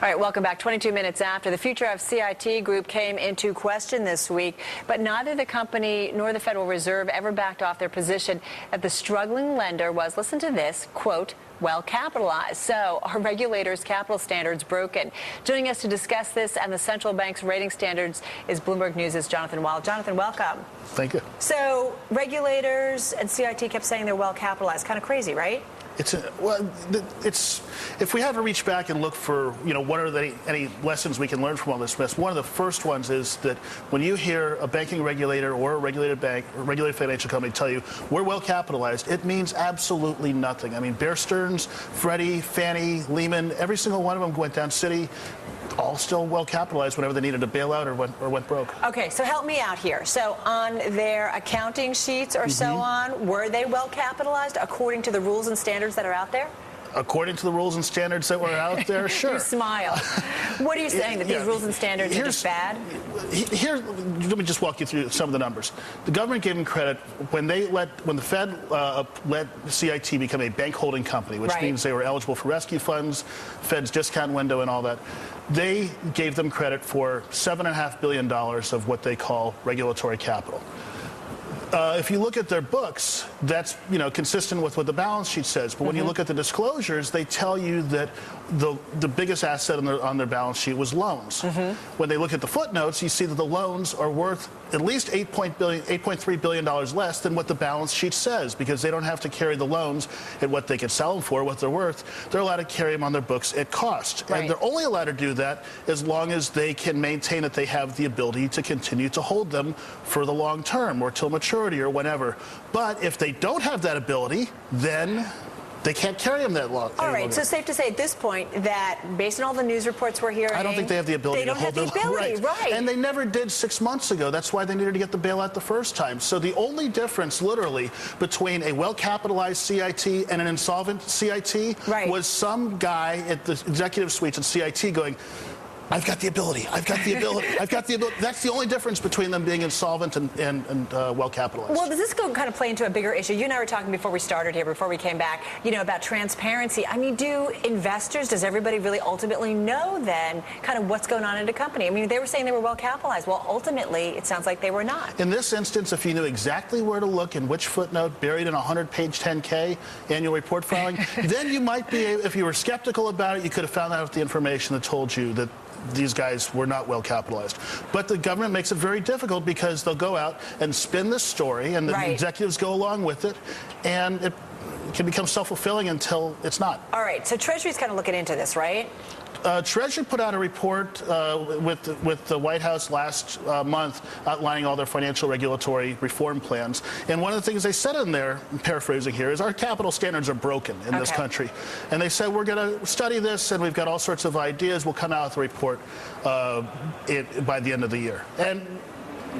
All right, welcome back. 22 minutes after. The future of CIT Group came into question this week, but neither the company nor the Federal Reserve ever backed off their position that the struggling lender was, listen to this, quote, well capitalized. So are regulators' capital standards broken? Joining us to discuss this and the central bank's rating standards is Bloomberg News' Jonathan Weil. Jonathan, welcome. Thank you. So regulators and CIT kept saying they're well capitalized. Kind of crazy, right? If we have to reach back and look for, what are any lessons we can learn from all this mess, one of the first ones is that when you hear a banking regulator or a regulated bank or regulated financial company tell you we're well capitalized, it means absolutely nothing. I mean, Bear Stearns, Freddie, Fannie, Lehman, every single one of them went down city, all still well capitalized whenever they needed a bailout or went broke. Okay, so help me out here. So on their accounting sheets or so on, were they well capitalized according to the rules and standards that are out there? According to the rules and standards that were out there, sure. You smile. What are you saying, that these rules and standards are just bad? Let me just walk you through some of the numbers. The government gave them credit when the Fed let CIT become a bank holding company, which means they were eligible for rescue funds, Fed's discount window and all that. They gave them credit for $7.5 billion of what they call regulatory capital. If you look at their books, that's consistent with what the balance sheet says. But when you look at the disclosures, they tell you that the biggest asset on their balance sheet was loans. When they look at the footnotes, you see that the loans are worth at least $8.3 billion less than what the balance sheet says, because they don't have to carry the loans at what they can sell them for, what they're worth. They're allowed to carry them on their books at cost. And they're only allowed to do that as long as they can maintain that they have the ability to continue to hold them for the long term or till maturity or whenever. But if they don't have that ability, then they can't carry them that long. All right, so safe to say at this point that based on all the news reports we're hearing, I don't think they have the ability to hold them. Right. And they never did 6 months ago. That's why they needed to get the bailout the first time. So the only difference, literally, between a well-capitalized CIT and an insolvent CIT was some guy at the executive suites at CIT going, I've got the ability. I've got the ability. I've got the ability. That's the only difference between them being insolvent and well capitalized. Well, does this kind of play into a bigger issue? You and I were talking before we started here, before we came back, about transparency. I mean, do investors, does everybody really ultimately know then kind of what's going on in a company? I mean, they were saying they were well capitalized. Well, ultimately, it sounds like they were not. In this instance, if you knew exactly where to look and which footnote buried in a 100-page 10K annual report filing, then you might be, if you were skeptical about it, you could have found out the information that told you that these guys were not well capitalized. But the government makes it very difficult because they'll go out and spin this story and the executives go along with it, and it can become self-fulfilling until it's not. All right, so Treasury's kind of looking into this, right? Treasury put out a report with the White House last month outlining all their financial regulatory reform plans. And one of the things they said in there, I'm paraphrasing here, is our capital standards are broken in this country. And they said, we're going to study this, and we've got all sorts of ideas. We'll come out with a report by the end of the year. And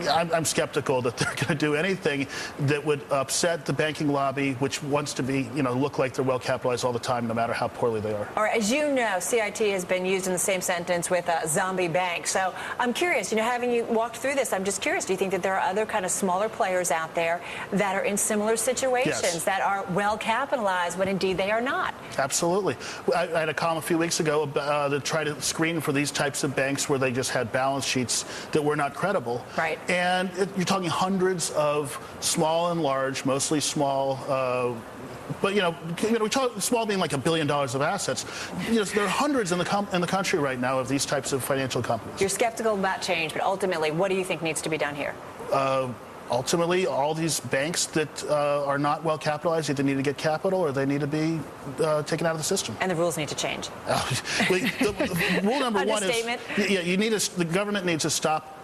I'm skeptical that they're going to do anything that would upset the banking lobby, which wants to be, look like they're well capitalized all the time, no matter how poorly they are. All right, as you know, CIT has been used in the same sentence with a zombie bank. So I'm curious, having you walked through this, I'm just curious, do you think that there are other kind of smaller players out there that are in similar situations that are well capitalized when indeed they are not? Absolutely. I had a column a few weeks ago to try to screen for these types of banks where they just had balance sheets that were not credible. Right. And you're talking hundreds of small and large, mostly small, but we talk small being like $1 billion of assets. There are hundreds in the country right now of these types of financial companies. You're skeptical about change, but ultimately, what do you think needs to be done here? Ultimately, all these banks that are not well capitalized either need to get capital or they need to be taken out of the system. And the rules need to change. The rule number one is the government needs to stop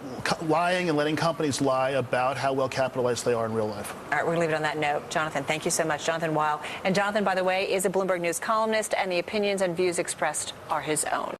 lying and letting companies lie about how well capitalized they are in real life. All right, we're going to leave it on that note. Jonathan, thank you so much. Jonathan Weil. And Jonathan, by the way, is a Bloomberg News columnist, and the opinions and views expressed are his own.